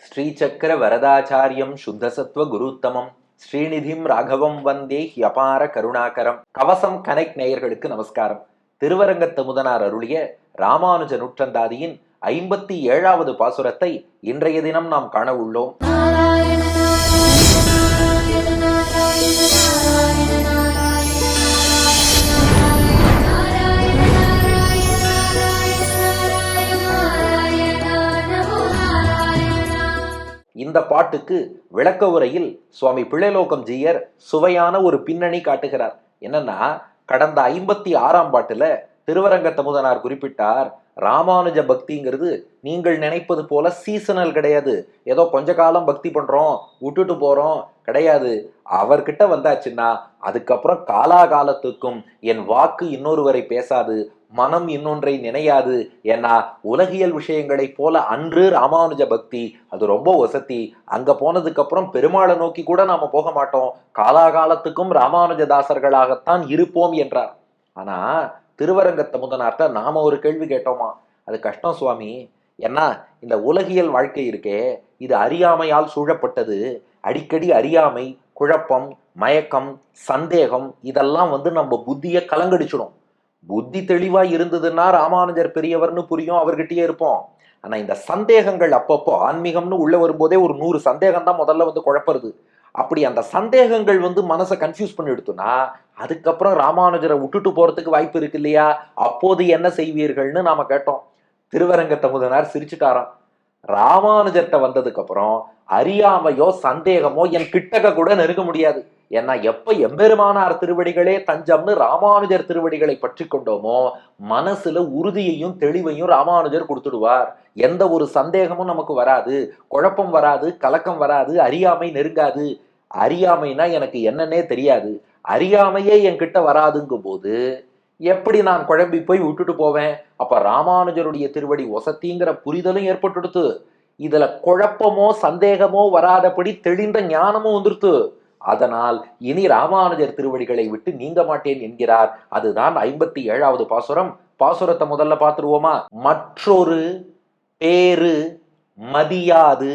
ஸ்ரீசக்கர வரதாச்சாரியம் சுத்தசத்வ குருத்தமம் ஸ்ரீநிதிம் ராகவம் வந்தே ஹியபார கருணாகரம். கவசம் கனெக்ட் நேயர்களுக்கு நமஸ்காரம். திருவரங்கத்து முதனார் அருளிய ராமானுஜ நூற்றந்தாதியின் 57வது பாசுரத்தை இன்றைய தினம் நாம் காண உள்ளோம். இந்த பாட்டுக்கு விளக்க உரையில் சுவாமி பிள்ளைலோகம் ஜீயர் சுவையான ஒரு பின்னணி காட்டுகிறார். என்னன்னா, கடந்த 56ஆம் பாட்டுல திருவரங்கத்து முதனார் குறிப்பிட்டார், ராமானுஜ பக்திங்கிறது நீங்கள் நினைப்பது போல சீசனல் கிடையாது. ஏதோ கொஞ்ச காலம் பக்தி பண்றோம் விட்டுட்டு போறோம் கிடையாது. அவர்கிட்ட வந்தாச்சுன்னா அதுக்கப்புறம் காலாகாலத்துக்கும் என் வாக்கு இன்னொருவரை பேசாது, மனம் இன்னொன்றை நினையாது. ஏன்னா உலகியல் விஷயங்களை போல அன்று ராமானுஜ பக்தி அது ரொம்ப வசதி. அங்க போனதுக்கு அப்புறம் பெருமாளை நோக்கி கூட நாம போக மாட்டோம், காலாகாலத்துக்கும் ராமானுஜதாசர்களாகத்தான் இருப்போம் என்றார். ஆனா திருவரங்கத்து முதனார்ட்ட நாம ஒரு கேள்வி கேட்டோமா? அது கஷ்டம் சுவாமி. ஏன்னா இந்த உலகியல் வாழ்க்கை இருக்கே, இது அறியாமையால் சூழப்பட்டது. அடிக்கடி அறியாமை, குழப்பம், மயக்கம், சந்தேகம் இதெல்லாம் நம்ம புத்திய கலங்கடிச்சிடும். புத்தி தெளிவா இருந்ததுன்னா ராமானுஜர் பெரியவர்னு புரியும், அவர்கிட்டயே இருப்போம். ஆனா இந்த சந்தேகங்கள் அப்பப்போ ஆன்மீகம்னு உள்ள வரும்போதே ஒரு 100 சந்தேகம் தான் முதல்ல குழப்பறது. அப்படி அந்த சந்தேகங்கள் மனசை கன்ஃபியூஸ் பண்ணி எடுத்தோம்னா அதுக்கப்புறம் ராமானுஜரை விட்டுட்டு போறதுக்கு வாய்ப்பு இருக்கு இல்லையா? அப்போது என்ன செய்வீர்கள்னு நாம கேட்டோம். திருவரங்கத்து முதனார் சிரிச்சுட்டாராம். ராமானுஜர்கிட்ட வந்ததுக்கு அப்புறம் அறியாமையோ சந்தேகமோ என் கிட்டக்க கூட நெருங்க முடியாது. ஏன்னா எப்ப எம்பெருமானார் திருவடிகளே தஞ்சம்னு ராமானுஜர் திருவடிகளை பற்றி கொண்டோமோ மனசுல உறுதியையும் தெளிவையும் ராமானுஜர் கொடுத்துடுவார். எந்த ஒரு சந்தேகமும் நமக்கு வராது, குழப்பம் வராது, கலக்கம் வராது, அறியாமை நெருங்காது. அறியாமைனா எனக்கு என்னன்னே தெரியாது, அறியாமையே என்கிட்ட வராதுங்கும் போது எப்படி நான் குழம்பி போய் விட்டுட்டு போவேன்? அப்ப ராமானுஜருடைய திருவடி வசத்திங்கிற புரிதலும் ஏற்பட்டுடுத்து. இதுல குழப்பமோ சந்தேகமோ வராதபடி தெளிந்த ஞானமும் வந்துருத்து. அதனால் இனி ராமானுஜர் திருவடிகளை விட்டு நீங்க மாட்டேன் என்கிறார். அதுதான் 57வது பாசுரம். பாசுரத்தை முதல்ல பார்த்துருவோமா? மற்றொரு பேரு மதியாது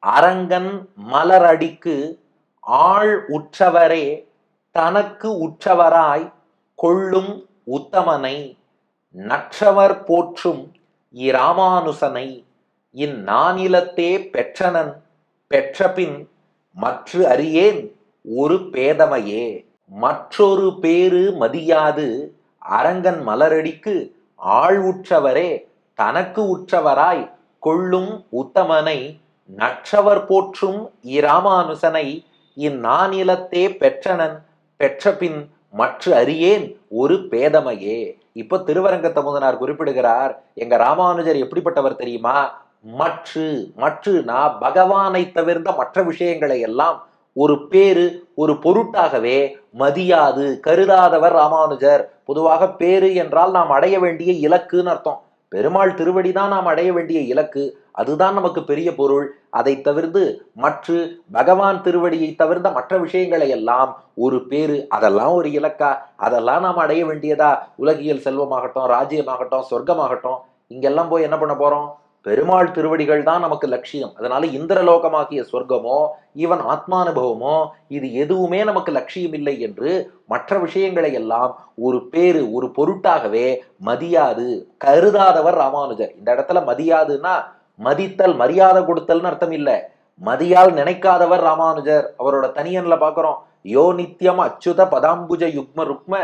அரங்கன் மலரடிக்கு ஆள் உற்றவரே தனக்கு உற்றவராய் கொள்ளும் உத்தமனை நற்றவர் போற்றும் இராமானுசனை இந்நானிலத்தே பெற்றனன் பெற்றபின் மற்ற அறியேன் ஒரு பேதமையே. மற்றொரு பேரு மதியாது அரங்கன் மலரடிக்கு ஆள் உற்றவரே தனக்கு உற்றவராய் கொள்ளும் உத்தமனை நற்றவர் போற்றும் இராமானுசனை இந்நானிலத்தே பெற்றனன் பெற்றபின் மற்ற அறியேன் ஒரு பேதமையே. இப்ப திருவரங்கத்து முதனார் குறிப்பிடுகிறார், எங்க ராமானுஜர் எப்படிப்பட்டவர் தெரியுமா? மற்றுனா பகவானை தவிர்த்த மற்ற விஷயங்களை எல்லாம் ஒரு பேரு ஒரு பொருட்டாகவே மதியாது கருதாதவர் ராமானுஜர். பொதுவாக பேரு என்றால் நாம் அடைய வேண்டிய இலக்குன்னு அர்த்தம். பெருமாள் திருவடிதான் நாம் அடைய வேண்டிய இலக்கு, அதுதான் நமக்கு பெரிய பொருள். அதை தவிர்த்து மற்ற பகவான் திருவடியை தவிர்த்த மற்ற விஷயங்களை எல்லாம் ஒரு பேரு, அதெல்லாம் ஒரு இலக்கா? அதெல்லாம் நாம் அடைய வேண்டியதா? உலகியல் செல்வமாகட்டும், ராஜ்யமாகட்டும், சொர்க்கமாகட்டும், இங்கெல்லாம் போய் என்ன பண்ண போறோம்? பெருமாள் திருவடிகள் தான் நமக்கு லட்சியம். அதனால இந்திரலோகமாகிய சொர்க்கமோ ஈவன் ஆத்மானுபவமோ இது எதுவுமே நமக்கு லட்சியம் இல்லை என்று மற்ற விஷயங்களை எல்லாம் ஒரு பேரு ஒரு பொருட்டாகவே மதியாது கருதாதவர் ராமானுஜர். இந்த இடத்துல மதியாதுன்னா மதித்தல் மரியாதை கொடுத்தல்னு அர்த்தம் இல்ல. மதியால் நினைக்காதவர் ராமானுஜர். அவரோட தனியன்ல பாக்குறோம், யோ நித்யம் அச்சுத பதாம்புஜ யுக்ம ருக்ம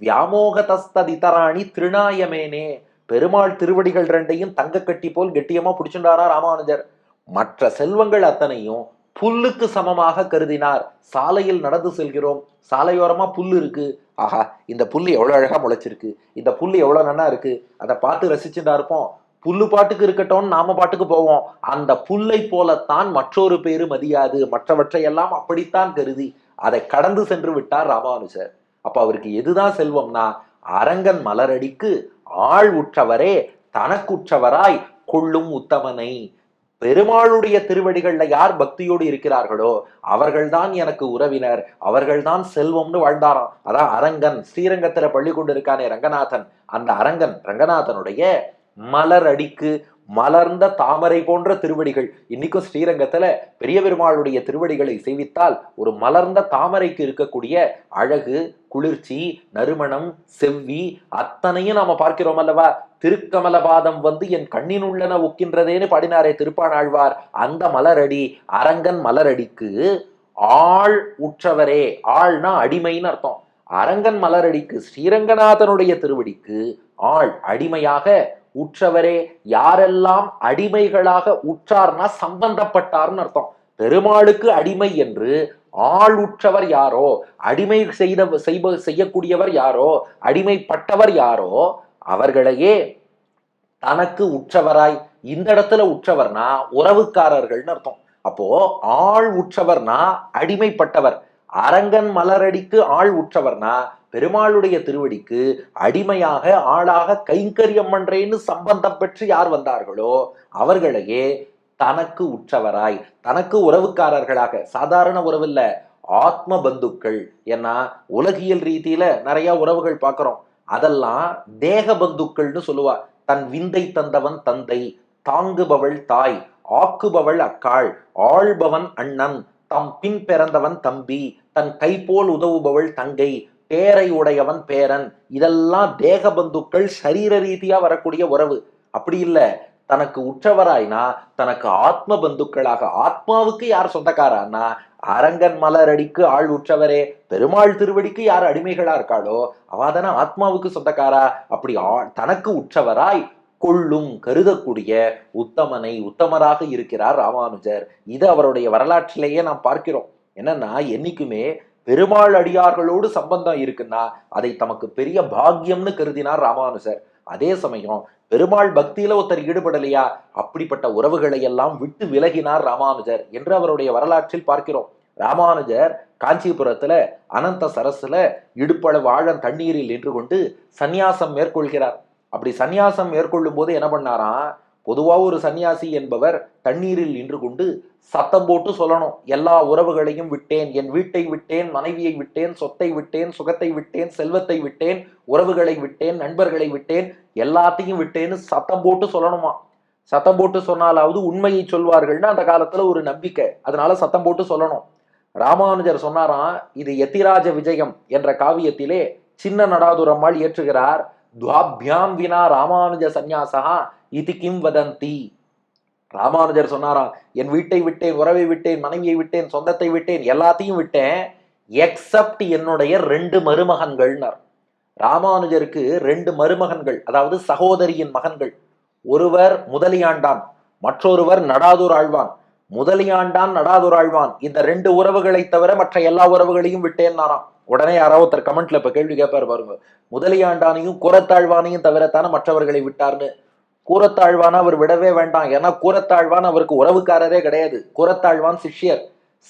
வியாமோகதஸ்ததிதராணி திருநாயமேனே. பெருமாள் திருவடிகள் ரெண்டையும் தங்க கட்டி போல் கெட்டியமா பிடிச்சுட்டாரா ராமானுஜர். மற்ற செல்வங்கள் அத்தனையும் புல்லுக்கு சமமாக கருதினார். சாலையில் நடந்து செல்கிறோம், சாலையோரமா புல்லு இருக்கு, ஆஹா இந்த புல்லு எவ்வளவு அழகா முளைச்சிருக்கு, இந்த புல்லு எவ்வளவு நன்னா இருக்கு, அதை பார்த்து ரசிச்சுட்டா இருப்போம். புல்லு பாட்டுக்கு இருக்கட்டும், நாம பாட்டுக்கு போவோம். அந்த புல்லை போலத்தான் மற்றொரு பேரு மதியாது, மற்றவற்றை எல்லாம் அப்படித்தான் கருதி அதை கடந்து சென்று விட்டார் ராமானுஜர். அப்ப அவருக்கு எதுதான் செல்வம்னா, அரங்கன் மலரடிக்கு ஆள் உற்றவரே தனக்குற்றவராய் கொள்ளும் உத்தமனை. பெருமாளுடைய திருவடிகள்ல யார் பக்தியோடு இருக்கிறார்களோ அவர்கள்தான் எனக்கு உறவினர், அவர்கள்தான் செல்வம்னு வாழ்ந்தாராம். அதான் அரங்கன். ஸ்ரீரங்கத்துல பள்ளி கொண்டு இருக்கானே ரங்கநாதன், அந்த அரங்கன் ரங்கநாதனுடைய மலர் அடிக்கு, மலர்ந்த தாமரை போன்ற திருவடிகள். இன்னைக்கும் ஸ்ரீரங்கத்துல பெரிய பெருமாளுடைய திருவடிகளை சேவித்தால் ஒரு மலர்ந்த தாமரைக்கு இருக்கக்கூடிய அழகு, குளிர்ச்சி, நறுமணம், செவ்வி அத்தனையும் நாம பார்க்கிறோம் அல்லவா. திருக்கமலபாதம் வந்து என் கண்ணின் உள்ளன ஒக்கின்றதேன்னு பாடினாரே திருப்பாணாழ்வார். அந்த மலரடி, அரங்கன் மலரடிக்கு ஆள் உற்றவரே. ஆள்னா அடிமைன்னு அர்த்தம். அரங்கன் மலரடிக்கு, ஸ்ரீரங்கநாதனுடைய திருவடிக்கு ஆள் அடிமையாக உற்றவரே. யாரெல்லாம் அடிமைகளாக உற்றார்னா சம்பந்தப்பட்டார்னு அர்த்தம். பெருமாளுக்கு அடிமை என்று ஆள் உற்றவர் யாரோ, அடிமை செய்யக்கூடியவர் யாரோ, அடிமைப்பட்டவர் யாரோ அவர்களையே தனக்கு உற்றவராய். இந்த இடத்துல உற்றவர்னா உறவுக்காரர்கள்னு அர்த்தம். அப்போ ஆள் உற்றவர்னா அடிமைப்பட்டவர். அரங்கன் மலரடிக்கு ஆள் உற்றவர்னா பெருமாளுடைய திருவடிக்கு அடிமையாக ஆளாக கைங்கரியம் பண்றேன்னு சம்பந்தம் பெற்று யார் வந்தார்களோ அவர்களையே தனக்கு உற்றவராய், தனக்கு உறவுக்காரர்களாக. சாதாரண உறவு இல்ல, ஆத்ம பந்துக்கள். ஏன்னா உலகியல் ரீதியில நிறைய உறவுகள் பார்க்கிறோம். அதெல்லாம் தேக பந்துக்கள்னு சொல்லுவா. தன் விந்தை தந்தவன் தந்தை, தாங்குபவள் தாய், ஆக்குபவள் அக்காள், ஆள்பவன் அண்ணன், தம் பின் பிறந்தவன் தம்பி, தன் கை போல் உதவுபவள் தங்கை, பேரை உடையவன் பேரன். இதெல்லாம் தேக பந்துக்கள், சரீர ரீதியா வரக்கூடிய உறவு. அப்படி இல்ல, தனக்கு உற்றவராய்னா தனக்கு ஆத்ம பந்துக்களாக. ஆத்மாவுக்கு யார் சொந்தக்காரான்னா அரங்கன் மலரடிக்கு ஆள் உற்றவரே. பெருமாள் திருவடிக்கு யார் அடிமைகளா இருக்காளோ அவாதான ஆத்மாவுக்கு சொந்தக்காரா. அப்படி தனக்கு உற்றவராய் கொள்ளும் கருதக்கூடிய உத்தமனை உத்தமராக இருக்கிறார் ராமானுஜர். இது அவருடைய வரலாற்றிலேயே நாம் பார்க்கிறோம். என்னன்னா என்னைக்குமே பெருமாள் அடியார்களோடு சம்பந்தம் இருக்குன்னா அதை தமக்கு பெரிய பாக்கியம்னு கருதினார் ராமானுஜர். அதே சமயம் பெருமாள் பக்தியில ஒருத்தர் ஈடுபடலையா, அப்படிப்பட்ட உறவுகளை எல்லாம் விட்டு விலகினார் ராமானுஜர் என்று அவருடைய வரலாற்றில் பார்க்கிறோம். ராமானுஜர் காஞ்சிபுரத்துல அனந்த சரஸ்ல இடுப்பளவு ஆழம் தண்ணீரில் நின்று கொண்டு சந்நியாசம் மேற்கொள்கிறார். அப்படி சந்நியாசம் மேற்கொள்ளும் போது என்ன பண்ணாராம், பொதுவா ஒரு சன்னியாசி என்பவர் தண்ணீரில் நின்று கொண்டு சத்தம் போட்டு சொல்லணும், எல்லா உறவுகளையும் விட்டேன், என் வீட்டை விட்டேன், மனைவியை விட்டேன், சொத்தை விட்டேன், சுகத்தை விட்டேன், செல்வத்தை விட்டேன், உறவுகளை விட்டேன், நண்பர்களை விட்டேன், எல்லாத்தையும் விட்டேன்னு சத்தம் போட்டு சொல்லணுமா. சத்தம் போட்டு சொன்னாலாவது உண்மையை சொல்வார்கள்னு அந்த காலத்துல ஒரு நம்பிக்கை. அதனால சத்தம் போட்டு சொல்லணும். ராமானுஜர் சொன்னாராம், இது யதிராஜ விஜயம் என்ற காவியத்திலே சின்ன நடாதுரம்மாள் இயற்றுகிறார். துவாபியாம் வினா ராமானுஜ சந்நியாசா இது கிம் வதந்தி. ராமானுஜர் சொன்னாராம், என் வீட்டை விட்டேன், உறவை விட்டேன், மனைவியை விட்டேன், சொந்தத்தை விட்டேன், எல்லாத்தையும் விட்டேன் எக்ஸப்ட் என்னுடைய 2 மருமகன்கள்னார். ராமானுஜருக்கு 2 மருமகன்கள், அதாவது சகோதரியின் மகன்கள். ஒருவர் முதலியாண்டான், மற்றொருவர் நடாதூர் ஆழ்வான். முதலியாண்டான் நடாதூர் ஆழ்வான் இந்த 2 உறவுகளை தவிர மற்ற எல்லா உறவுகளையும் விட்டேன்னாராம். உடனே யாராவது ஒருத்தர் கமெண்ட்ல இப்ப கேள்வி கேட்பாரு பாருங்க, முதலியாண்டானையும் கூரத்தாழ்வானையும் தவிரத்தான மற்றவர்களை விட்டார்னு. கூரத்தாழ்வான அவர் விடவே வேண்டாம். ஏன்னா கூரத்தாழ்வான் அவருக்கு உறவுக்காரரே கிடையாது. கூரத்தாழ்வான் சிஷ்யர்.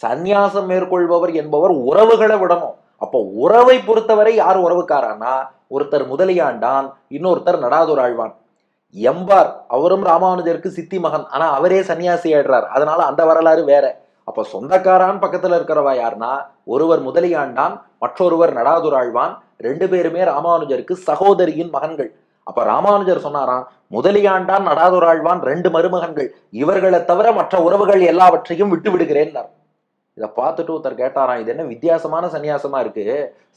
சந்நியாசம் மேற்கொள்பவர் என்பவர் உறவுகளை விடணும். அப்போ உறவை பொறுத்தவரை யார் உறவுக்காரானா ஒருத்தர் முதலியாண்டான், இன்னொருத்தர் நடாதூர் ஆழ்வான். எம்பார் அவரும் ராமானுஜருக்கு சித்தி மகன், ஆனா அவரே சன்னியாசி ஆயிடுறார். அதனால அந்த வரலாறு வேற. அப்ப சொந்தக்காரான் பக்கத்துல இருக்கிறவா யாருன்னா ஒருவர் முதலியாண்டான், மற்றொருவர் நடாதூர் ஆழ்வான். 2 பேருமே ராமானுஜருக்கு சகோதரியின் மகன்கள். அப்ப ராமானுஜர் சொன்னாராம், முதலியாண்டான் நடாதூர் ஆழ்வான் 2 மருமகன்கள், இவர்களை தவிர மற்ற உறவுகள் எல்லாவற்றையும் விட்டு விடுகிறேன். இதை பார்த்துட்டு ஒருத்தர் கேட்டாராம், இது என்ன வித்தியாசமான சன்னியாசமா இருக்கு,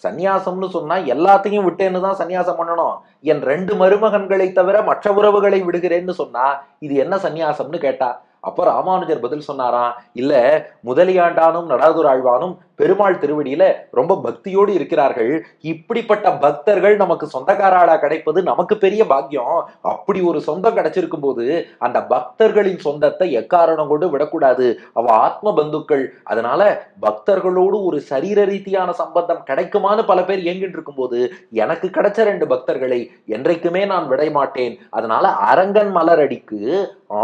சன்னியாசம்னு சொன்னா எல்லாத்தையும் விட்டேன்னு தான் சன்னியாசம் பண்ணணும், என் 2 மருமகன்களை தவிர மற்ற உறவுகளை விடுகிறேன்னு சொன்னா இது என்ன சன்னியாசம்னு கேட்டா. அப்ப ராமானுஜர் பதில் சொன்னாராம், இல்ல முதலியாண்டானும் நடாதூர் ஆழ்வானும் பெருமாள் திருவடியில ரொம்ப பக்தியோடு இருக்கிறார்கள். இப்படிப்பட்ட பக்தர்கள் நமக்கு சொந்தக்காராளா கிடைப்பது நமக்கு பெரிய பாக்கியம். அப்படி ஒரு சொந்தம் கிடைச்சிருக்கும் போது அந்த பக்தர்களின் சொந்தத்தை எக்காரணம் கொண்டு விடக்கூடாது. அவ ஆத்ம பந்துக்கள். அதனால பக்தர்களோடு ஒரு சரீர ரீதியான சம்பந்தம் கிடைக்குமான்னு பல பேர் இயங்கிட்டு இருக்கும் போது எனக்கு கிடைச்ச 2 பக்தர்களை என்றைக்குமே நான் விட மாட்டேன். அதனால அரங்கன் மலரடிக்கு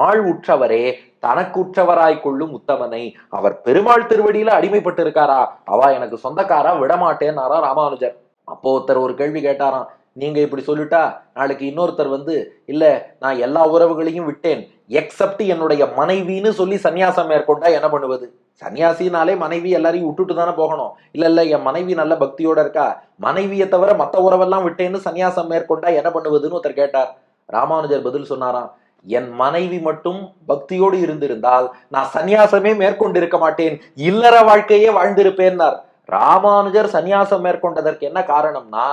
ஆள் உற்றவரே தனக்கு உற்றவராய் கொள்ளும் உத்தமனை. அவர் பெருமாள் திருவடியில அடிமைப்பட்டு இருக்காரா, அவ எனக்கு சொந்தக்காரா, விடமாட்டேன்னாரா ராமானுஜர். அப்போ ஒருத்தர் ஒரு கேள்வி கேட்டாராம், நீங்க இப்படி சொல்லிட்டா நாளைக்கு இன்னொருத்தர் வந்து இல்ல நான் எல்லா உறவுகளையும் விட்டேன் எக்ஸப்ட் என்னுடைய மனைவின்னு சொல்லி சன்னியாசம் மேற்கொண்டா என்ன பண்ணுவது? சன்னியாசினாலே மனைவி எல்லாரையும் விட்டுட்டு தானே போகணும். இல்ல என் மனைவி நல்ல பக்தியோட இருக்கா, மனைவியை தவிர மத்த உறவெல்லாம் விட்டேன்னு சன்னியாசம் மேற்கொண்டா என்ன பண்ணுவதுன்னு ஒருத்தர் கேட்டார். ராமானுஜர் பதில் சொன்னாராம், என் மனைவி மட்டும் பக்தியோடு இருந்திருந்தால் நான் சந்நியாசமே மேற்கொண்டிருக்க மாட்டேன், இல்லற வாழ்க்கையே வாழ்ந்திருப்பேன்னார். ராமானுஜர் சந்நியாசம் மேற்கொண்டதற்கு என்ன காரணம்னா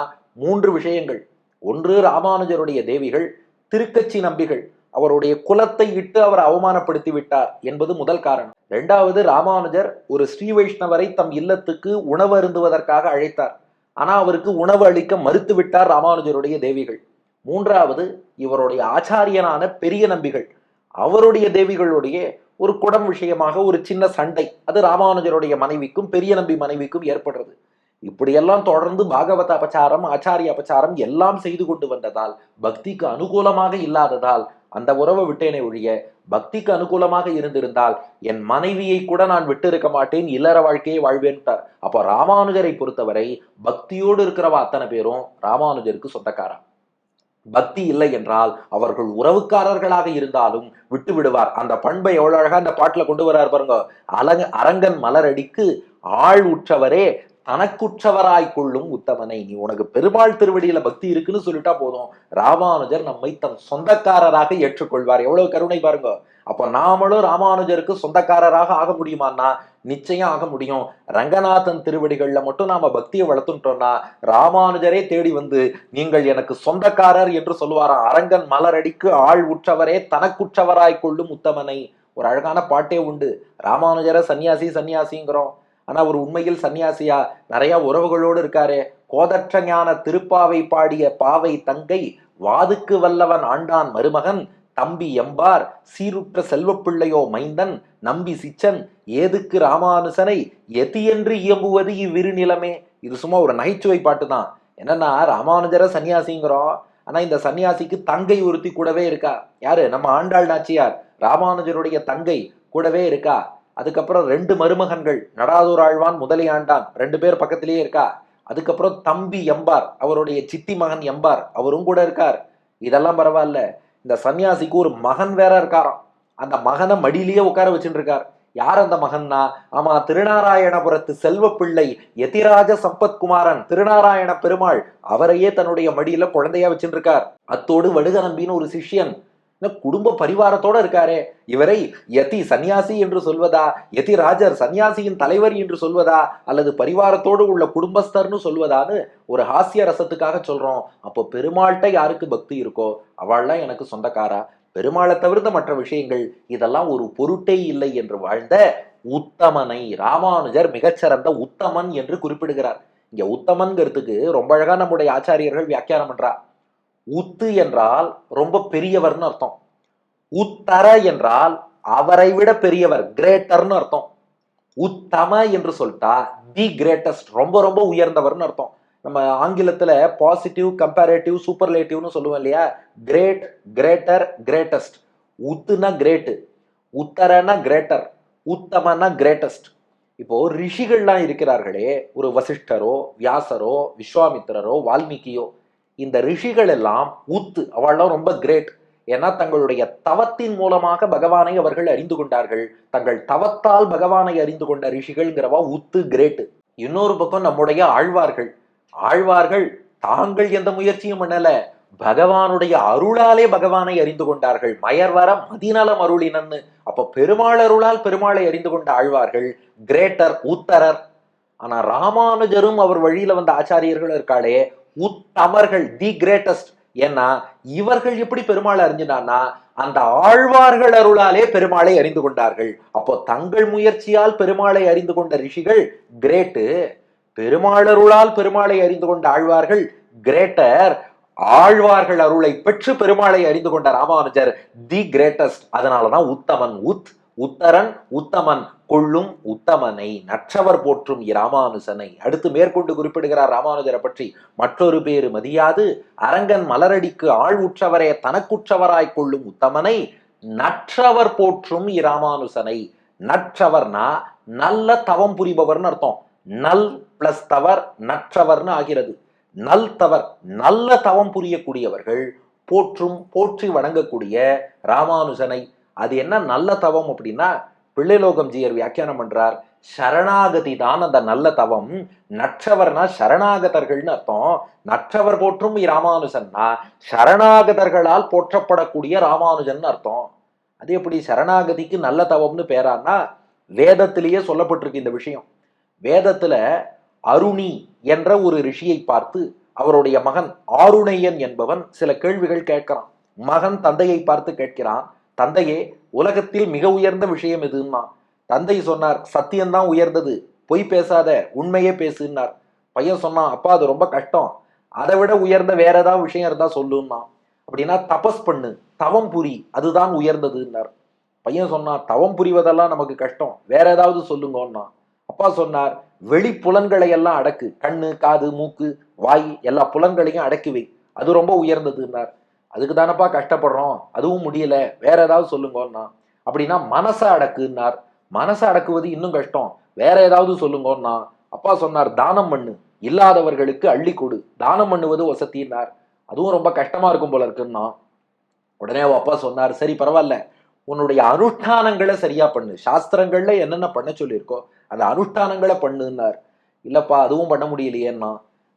3 விஷயங்கள். ஒன்று, ராமானுஜருடைய தேவிகள் திருக்கச்சி நம்பிகள் அவருடைய குலத்தை இட்டு அவர் அவமானப்படுத்தி விட்டார் என்பது முதல் காரணம். 2வது, ராமானுஜர் ஒரு ஸ்ரீ வைஷ்ணவரை தம் இல்லத்துக்கு உணவு அருந்துவதற்காக அழைத்தார். ஆனா அவருக்கு உணவு அளிக்க மறுத்து விட்டார் ராமானுஜருடைய தேவிகள். 3வது, இவருடைய ஆச்சாரியனான பெரிய நம்பிகள் அவருடைய தேவிகளுடைய ஒரு குடம் விஷயமாக ஒரு சின்ன சண்டை, அது ராமானுஜருடைய மனைவிக்கும் பெரிய நம்பி மனைவிக்கும் ஏற்படுறது. இப்படியெல்லாம் தொடர்ந்து பாகவத அபச்சாரம், ஆச்சாரிய அபச்சாரம் எல்லாம் செய்து கொண்டு வந்ததால், பக்திக்கு அனுகூலமாக இல்லாததால் அந்த உறவை விட்டேனே ஒழிய பக்திக்கு அனுகூலமாக இருந்திருந்தால் என் மனைவியை கூட நான் விட்டு இருக்க மாட்டேன், இல்லற வாழ்க்கையை வாழ்வேன்ட்டார். அப்போ ராமானுஜரை பொறுத்தவரை பக்தியோடு இருக்கிறவா அத்தனை பேரும் ராமானுஜருக்கு சொந்தக்காரா. பக்தி இல்லை என்றால் அவர்கள் உறவுக்காரர்களாக இருந்தாலும் விட்டு விடுவார். அந்த பண்பை எவ்வளவு அழகா அந்த பாட்டுல கொண்டு வர்றார் பாருங்க. அரங்கன் மலரடிக்கு ஆள் உற்றவரே தனக்குற்றவராய் கொள்ளும் உத்தமனை. நீ உனக்கு பெருமாள் திருவடியில பக்தி இருக்குன்னு சொல்லிட்டா போதும், ராமானுஜர் நம்மை தன் சொந்தக்காரராக ஏற்றுக்கொள்வார். எவ்வளவு கருணை பாருங்க. அப்ப நாமளும் ராமானுஜருக்கு சொந்தக்காரராக ஆக முடியுமான்னா நிச்சயம் ஆக முடியும். ரங்கநாதன் திருவடிகள்ல மட்டும் நாம பக்தியை வளர்த்துட்டோம்னா ராமானுஜரே தேடி வந்து நீங்கள் எனக்கு சொந்தக்காரர் என்று சொல்லுவாராம். அரங்கன் மலரடிக்கு ஆள் உற்றவரே தனக்குற்றவராய் கொள்ளும் உத்தமனை. ஒரு அழகான பாட்டே உண்டு. ராமானுஜரை சன்னியாசி சன்னியாசிங்கிறோம், ஆனா ஒரு உண்மையில் சன்னியாசியா? நிறைய உறவுகளோடு இருக்காரு. கோதற்ற ஞான திருப்பாவை பாடிய பாவை தங்கை, வாதுக்கு வல்லவன் ஆண்டான் மருமகன், தம்பி எம்பார் சீருற்ற செல்வப்பிள்ளையோ மைந்தன், நம்பி சிச்சன் ஏதுக்கு ராமானுசனை எதியென்று இயம்புவது இவ்விரு நிலமே. இது சும்மா ஒரு நகைச்சுவை பாட்டு தான். என்னன்னா, ராமானுஜரை சன்னியாசிங்கிறோம், ஆனா இந்த சன்னியாசிக்கு தங்கை ஒருத்தி கூடவே இருக்கா. யாரு? நம்ம ஆண்டாள் நாச்சியார், ராமானுஜருடைய தங்கை கூடவே இருக்கா. அதுக்கப்புறம் 2 மருமகன்கள், நடாதூர் ஆழ்வான் முதலியாண்டான், 2 பேர் பக்கத்திலேயே இருக்கா. அதுக்கப்புறம் தம்பி எம்பார், அவருடைய சித்தி மகன் எம்பார், அவரும் கூட இருக்கார். இதெல்லாம் பரவாயில்ல, இந்த சன்னியாசிக்கு ஒரு மகன் வேற இருக்காராம். அந்த மகனை மடியிலேயே உட்கார வச்சுட்டு இருக்கார். யார் அந்த மகன்னா? ஆமா, திருநாராயணபுரத்து செல்வ பிள்ளை யதிராஜ சம்பத்குமாரன் திருநாராயண பெருமாள், அவரையே தன்னுடைய மடியில குழந்தையா வச்சுட்டு இருக்கார். அத்தோடு வடுக நம்பின்னு ஒரு சிஷ்யன், குடும்ப பரிவாரத்தோட இருக்காரே. இவரை யதி சன்னியாசி என்று சொல்வதா, யதி ராஜர் சன்னியாசியின் தலைவர் என்று சொல்வதா, அல்லது பரிவாரத்தோடு உள்ள குடும்பஸ்தர்னு சொல்வதான்னு ஒரு ஹாஸ்ய ரசத்துக்காக சொல்றோம். அப்போ பெருமாள்கிட்ட யாருக்கு பக்தி இருக்கோ அவள்லாம் எனக்கு சொந்தக்காரா. பெருமாளை தவிர்த்த மற்ற விஷயங்கள் இதெல்லாம் ஒரு பொருட்டே இல்லை என்று வாழ்ந்த உத்தமனை ராமானுஜர் மிகச்சிறந்த உத்தமன் என்று குறிப்பிடுகிறார். இங்க உத்தமன்கிறதுக்கு ரொம்ப அழகா நம்முடைய ஆச்சாரியர்கள் வியாக்கியானம் பண்றா. உத்து என்றால் ரொம்ப பெரியவர்னு அர்த்தம். உத்தர என்றால் அவரை விட பெரியவர், கிரேட்டர்னு அர்த்தம். உத்தம என்று சொல்லிட்டா தி கிரேட்டஸ்ட், ரொம்ப ரொம்ப உயர்ந்தவர்னு அர்த்தம். நம்ம ஆங்கிலத்துல பாசிட்டிவ், கம்பேரேட்டிவ், சூப்பர்லேட்டிவ்னு சொல்லுவோம் இல்லையா? Great, greater, greatest. உத்துனா கிரேட்டு, உத்தரனா கிரேட்டர், உத்தமனா கிரேட்டஸ்ட். இப்போ ரிஷிகள்லாம் இருக்கிறார்களே, ஒரு வசிஷ்டரோ, வியாசரோ, விஸ்வாமித்திரரோ, வால்மீகியோ, இந்த ரிஷிகள் எல்லாம் உத்து, அவள்லாம் ரொம்ப கிரேட். ஏன்னா தங்களுடைய தவத்தின் மூலமாக பகவானை அவர்கள் அறிந்து கொண்டார்கள். தங்கள் தவத்தால் பகவானை அறிந்து கொண்ட ரிஷிகள்ங்கிறவா உத்து, கிரேட். இன்னொரு பக்கம் நம்முடைய ஆழ்வார்கள், ஆழ்வார்கள் தாங்கள் எந்த முயற்சியும் பண்ணல, பகவானுடைய அருளாலே பகவானை அறிந்து கொண்டார்கள். மயர்வர மதிநலம் அருளினன்னு. அப்ப பெருமாள் அருளால் பெருமாளை அறிந்து கொண்ட ஆழ்வார்கள் கிரேட்டர், உத்தரர். ஆனா ராமானுஜரும் அவர் வழியில வந்த ஆச்சாரியர்கள் இருக்காளே உத்தமர்கள், தி கிரேட்டஸ்ட். ஏன்னா இவர்கள் எப்படி பெருமாளை அறிஞ்சினான்னா அந்த ஆழ்வார்கள் அருளாலே பெருமாளை அறிந்து கொண்டார்கள். அப்போ தங்கள் முயற்சியால் பெருமாளை அறிந்து கொண்ட ரிஷிகள் கிரேட்டு, பெருமாள் அருளால் பெருமாளை அறிந்து கொண்ட ஆழ்வார்கள் கிரேட்டர், ஆழ்வார்கள் அருளை பெற்று பெருமாளை அறிந்து கொண்ட ராமானுஜர் தி கிரேட்டஸ்ட். அதனாலதான் உத்தமன். உத்தரன், உத்தமன் கொள்ளும் உத்தமனை, நற்றவர் போற்றும் இராமானுசனை. அடுத்து மேற்கொண்டு குறிப்பிடுகிறார் ராமானுஜரை பற்றி. மற்றொரு பேரு மதியாது அரங்கன் மலரடிக்கு ஆள் உற்றவரே தனக்குற்றவராய் கொள்ளும் உத்தமனை, நற்றவர் போற்றும் இராமானுசனை. நற்றவர்னா நல்ல தவம் புரிபவர்னு அர்த்தம். நல் பிளஸ் தவர் நற்றவர்னு ஆகிறது. நல் தவர், நல்ல தவம் புரியக்கூடியவர்கள் போற்றும், போற்றி வணங்கக்கூடிய ராமானுஜனை. அது என்ன நல்ல தவம் அப்படின்னா, பிள்ளைலோகம் ஜீயர் வியாக்கியானம் பண்றார். சரணாகதி தான் அந்த நல்ல தவம். நற்றவர்னா சரணாகதர்கள்னு அர்த்தம். நற்றவர் போற்றும் ராமானுஜன்னா சரணாகதர்களால் போற்றப்படக்கூடிய ராமானுஜன் அர்த்தம். அது எப்படி சரணாகதிக்கு நல்ல தவம்னு பேரான்னா, வேதத்திலேயே சொல்லப்பட்டிருக்கு இந்த விஷயம். வேதத்துல அருணி என்ற ஒரு ரிஷியை பார்த்து அவருடைய மகன் ஆருணையன் என்பவன் சில கேள்விகள் கேட்கிறான். மகன் தந்தையை பார்த்து கேட்கிறான், தந்தையே, உலகத்தில் மிக உயர்ந்த விஷயம் எதுன்னா? தந்தை சொன்னார், சத்தியம்தான் உயர்ந்தது, பொய் பேசாத, உண்மையே பேசுன்னார். பையன் சொன்னான், அப்பா அது ரொம்ப கஷ்டம், அதை விட உயர்ந்த வேற ஏதாவது விஷயம் இருந்தா சொல்லுன்னா. அப்படின்னா தபஸ் பண்ணு, தவம் புரி, அதுதான் உயர்ந்ததுன்னார். பையன் சொன்னான், தவம் புரிவதெல்லாம் நமக்கு கஷ்டம், வேற ஏதாவது சொல்லுங்கன்னா. அப்பா சொன்னார், வெளி புலன்களை எல்லாம் அடக்கு, கண்ணு, காது, மூக்கு, வாய் எல்லா புலன்களையும் அடக்கி வை, அது ரொம்ப உயர்ந்ததுன்னார். அதுக்கு தானப்பா கஷ்டப்படுறோம், அதுவும் முடியல, வேற ஏதாவது சொல்லுங்கன்னா. அப்படின்னா மனசை அடக்குன்னார். மனசை அடக்குவது இன்னும் கஷ்டம், வேற ஏதாவது சொல்லுங்கன்னா. அப்பா சொன்னார், தானம் பண்ணு, இல்லாதவர்களுக்கு அள்ளி கொடு, தானம் பண்ணுவது வசத்தின்னார். அதுவும் ரொம்ப கஷ்டமா இருக்கும் போல இருக்குன்னா. உடனே அப்பா சொன்னார், சரி பரவாயில்ல, உன்னுடைய அனுஷ்டானங்களை சரியா பண்ணு, சாஸ்திரங்கள்ல என்னென்ன பண்ண சொல்லியிருக்கோ அந்த அனுஷ்டானங்களை பண்ணுன்னார். இல்லப்பா அதுவும் பண்ண முடியலையேன்னா.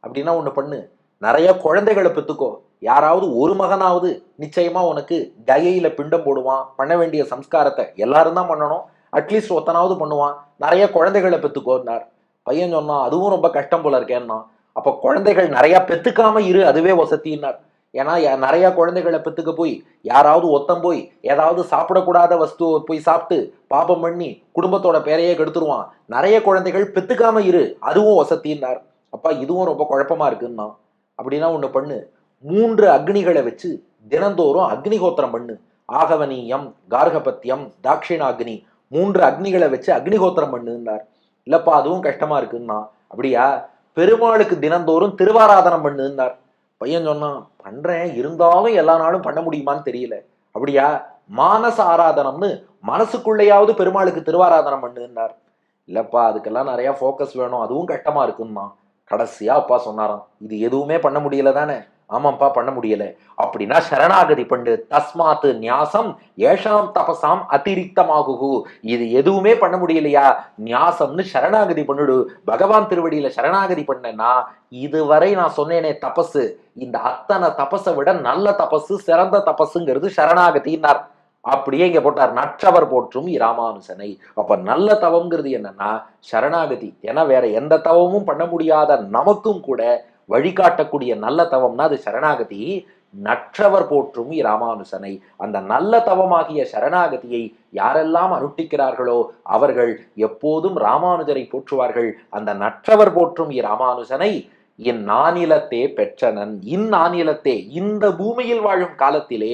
அப்படின்னா ஒண்ணு பண்ணு, நிறைய குழந்தைகளை பெத்துக்கோ, யாராவது ஒரு மகனாவது நிச்சயமா உனக்கு கயையில பிண்டம் போடுவான், பண்ண வேண்டிய சம்ஸ்காரத்தை எல்லாரும் தான் பண்ணணும், அட்லீஸ்ட் ஒத்தனாவது பண்ணுவான், நிறைய குழந்தைகளை பெத்துக்கோன்னார். பையன் சொன்னான், அதுவும் ரொம்ப கஷ்டம் போல இருக்கேன்னா. அப்ப குழந்தைகள் நிறைய பெத்துக்காம இரு, அதுவே வசத்தின்னார். ஏன்னா நிறைய குழந்தைகளை பெத்துக்க போய் யாராவது ஒத்தம் போய் ஏதாவது சாப்பிடக்கூடாத வஸ்து போய் சாப்பிட்டு பாபம் பண்ணி குடும்பத்தோட பேரையே கெடுத்துருவான். நிறைய குழந்தைகள் பெத்துக்காம இரு, அதுவும் வசத்தின்னார். அப்பா இதுவும் ரொம்ப குழப்பமா இருக்குன்னா. அப்படின்னா ஒண்ணு பண்ணு, 3 அக்னிகளை வச்சு தினந்தோறும் அக்னிஹோத்திரம் பண்ணு. ஆகவனீயம், கார்கபத்தியம், தாட்சிணாக்னி 3 அக்னிகளை வச்சு அக்னிஹோத்திரம் பண்ணுன்னார். இல்லப்பா அதுவும் கஷ்டமா இருக்குன்னா. அப்படியா, பெருமாளுக்கு தினந்தோறும் திருவாராதனம் பண்ணுன்னார். பையன் சொன்னான், பண்றேன், இருந்தாலும் எல்லா நாளும் பண்ண முடியுமான்னு தெரியல. அப்படியா, மானச ஆராதனம்னு மனசுக்குள்ளேயாவது பெருமாளுக்கு திருவாராதனம் பண்ணுன்னார். இல்லப்பா அதுக்கெல்லாம் நிறைய ஃபோக்கஸ் வேணும், அதுவும் கஷ்டமா இருக்குன்னா. கடைசியா அப்பா சொன்னாராம், இது எதுவுமே பண்ண முடியல தானே? ஆமாப்பா பண்ண முடியல. அப்படின்னா சரணாகதி பண்ணு, தஸ்மாத்து நியாசம் ஏஷாம் தபசாம் அதிரிக்தமாகு. இது எதுவுமே பண்ண முடியலையா, நியாசம்னு சரணாகதி பண்ணிடு. பகவான் திருவடியில சரணாகதி பண்ணேன்னா இதுவரை நான் சொன்னேனே தபசு, இந்த அத்தனை தபஸை விட நல்ல தபசு, சிறந்த தபசுங்கிறது சரணாகதினார். அப்படியே இங்க போட்டார், நற்றவர் போற்றும் ராமானுசனை. அப்ப நல்ல தவம்ங்கிறது என்னன்னா சரணாகதி. ஏன்னா வேற எந்த தவமும் பண்ண முடியாத நமக்கும் கூட வழிகாட்டக்கூடிய நல்ல தவம்னா அது சரணாகதி. நற்றவர் போற்றும் ராமானுசனை, அந்த நல்ல தவமாகிய சரணாகதியை யாரெல்லாம் அனுஷ்டிக்கிறார்களோ அவர்கள் எப்போதும் ராமானுஜரை போற்றுவார்கள். அந்த நற்றவர் போற்றும் ராமானுசனை இந்நானிலத்தே பெற்றனன், இந்நானிலத்தே இந்த பூமியில் வாழும் காலத்திலே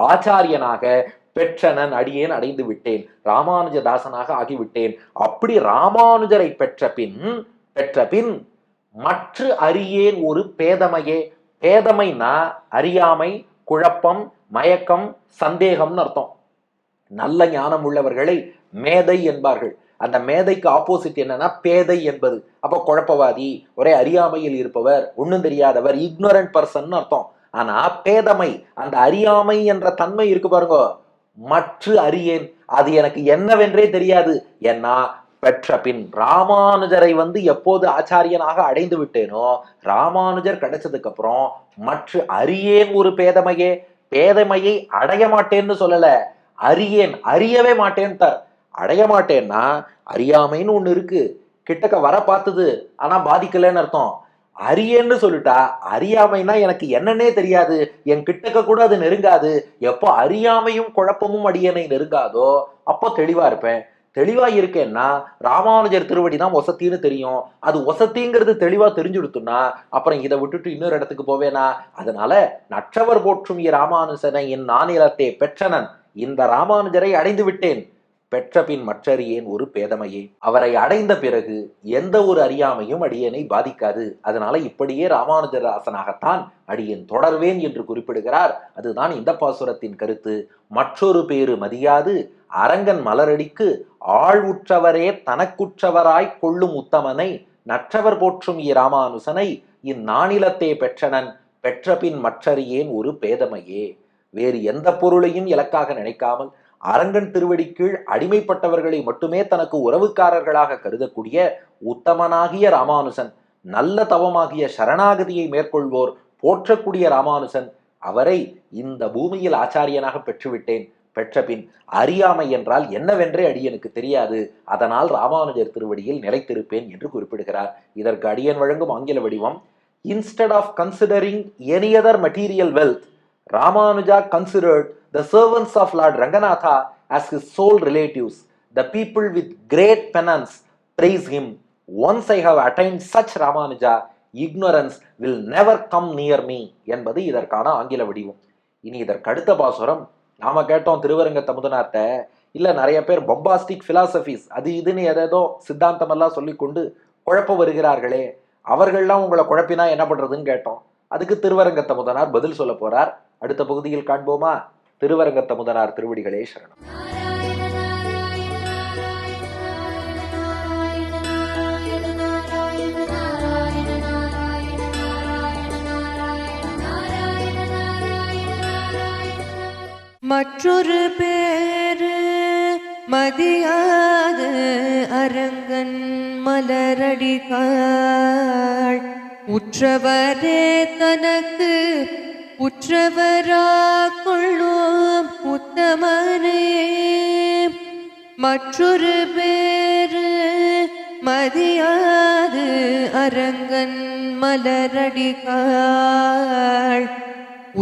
ஆச்சாரியனாக பெற்றனன் அடியேன் அடைந்து விட்டேன், ராமானுஜதாசனாக ஆகிவிட்டேன். அப்படி ராமானுஜரை பெற்ற பின் மற்ற அறியேன் ஒரு பேதமையே. பேதமைனா அறியாமை, குழப்பம், மயக்கம், சந்தேகம்னு அர்த்தம். நல்ல ஞானம் உள்ளவர்களை மேதை என்பார்கள். அந்த மேதைக்கு ஆப்போசிட் என்னன்னா பேதை என்பது. அப்ப குழப்பவாதி, ஒரே அறியாமையில் இருப்பவர், ஒன்னும் தெரியாதவர், இக்னோரண்ட் பர்சன் அர்த்தம். ஆனா பேதமை, அந்த அறியாமை என்ற தன்மை இருக்கு பாருங்க, மற்ற அறியேன், அது எனக்கு என்னவென்றே தெரியாது. ஏன்னா பெற்ற பின் ராமானுஜரை எப்போது ஆச்சாரியனாக அடைந்து விட்டேனோ, ராமானுஜர் கிடைச்சதுக்கு அப்புறம் மற்ற அறியேன் ஒரு பேதமையே. பேதமையை அடைய மாட்டேன்னு சொல்லல, அறியேன், அறியவே மாட்டேன் தார். அடைய மாட்டேன்னா அறியாமைன்னு ஒண்ணு இருக்கு, கிட்டக்க வர பார்த்தது ஆனா பாதிக்கலன்னு அர்த்தம். அறியேன்னு சொல்லிட்டா அறியாமைனா எனக்கு என்னன்னே தெரியாது, என் கிட்டக்க கூட அது நெருங்காது. எப்போ அறியாமையும் குழப்பமும் அடியனை நெருங்காதோ அப்போ தெளிவா இருப்பேன். தெளிவா இருக்கேன்னா ராமானுஜர் திருவடி தான் வசத்தின்னு தெரியும். அது வசத்திங்கிறது தெளிவா தெரிஞ்சுடுத்துனா அப்புறம் இதை விட்டுட்டு இன்னொரு இடத்துக்கு போவேனா? அதனால நற்றவர் போற்றும் ராமானுஜனை என் நானிலத்தே பெற்றனன், இந்த ராமானுஜரை அடைந்து விட்டேன். பெற்ற பின் மற்றறியேன் ஒரு பேதமையே. அவரை அடைந்த பிறகு எந்த ஒரு அறியாமையும் அடியேனை பாதிக்காது. அதனால இப்படியே ராமானுஜராசனாகத்தான் அடியேன் தொடர்வேன் என்று குறிப்பிடுகிறார். அதுதான் இந்த பாசுரத்தின் கருத்து. மற்றொரு பேரு மதியாது அரங்கன் மலரடிக்கு ஆள் உற்றவரே தனக்குற்றவராய் கொள்ளும் உத்தமனை நற்றவர் போற்றும் ராமானுசனை இந்நானிலத்தே பெற்றனன், பெற்ற பின் மற்றறியேன் ஒரு பேதமையே. வேறு எந்த பொருளையும் இலக்காக நினைக்காமல் அரங்கன் திருவடி கீழ் அடிமைப்பட்டவர்களை மட்டுமே தனக்கு உறவுக்காரர்களாக கருதக்கூடிய உத்தமனாகிய ராமானுசன், நல்ல தவமாகிய சரணாகதியை மேற்கொள்வோர் போற்றக்கூடிய ராமானுசன், அவரை இந்த பூமியில் ஆச்சாரியனாக பெற்றுவிட்டேன். பெற்ற பின் அறியாமை என்றால் என்னவென்றே அடியனுக்கு தெரியாது. அதனால் ராமானுஜர் திருவடியில் நிலைத்திருப்பேன் என்று குறிப்பிடுகிறார். இதற்கு அடியன் வழங்கும் ஆங்கில வடிவம்: Instead of considering any other material wealth, Ramanuja considered the servants of Lord Ranganatha as his sole relatives. The people with great penance praise him. Once I have attained such Ramanuja, ignorance will never come near me என்பது இதற்கான ஆங்கில வடிவம். இனி இதற்கு அடுத்த பாசுரம் நாம கேட்டோம் திருவரங்க தமுதனார்ட்ட. இல்ல நிறைய பேர் பொம்பாஸ்டிக் பிலாசபிஸ் அது இதுன்னு ஏதேதோ சித்தாந்தம் எல்லாம் சொல்லிக்கொண்டு குழப்ப வருகிறார்களே, அவர்கள்லாம் உங்களை குழப்பினா என்ன பண்றதுன்னு கேட்டோம். அதுக்கு திருவரங்க தமுதனார் பதில் சொல்ல போறார். அடுத்த பகுதியில் காண்போமா? திருவரங்க தமுதனார் திருவடிகளே சரணம். மற்றொரு பேரு மதியாது அரங்கன் மலரடிகாள், உற்றவரே தனக்கு உற்றவரா கொள்ளும் உத்தமனே. மற்றொரு பேரு மதியாது அரங்கன் மலரடிகாள்,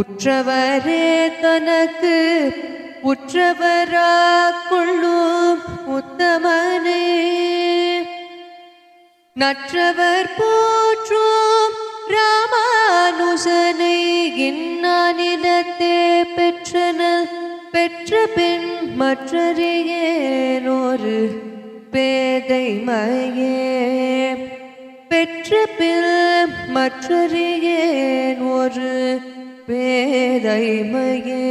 உற்றவரே தனக்கு உற்றவரா கொள்ளும் உத்தமனே. நற்றவர் போற்றும் ராமானுசனை இந்நானிலத்தே பெற்றனல், பெற்ற பின் மற்றறியேனொரு பேதைமையே. பெற்ற பின் மற்றறியேன் ஒரு பேதைமையே.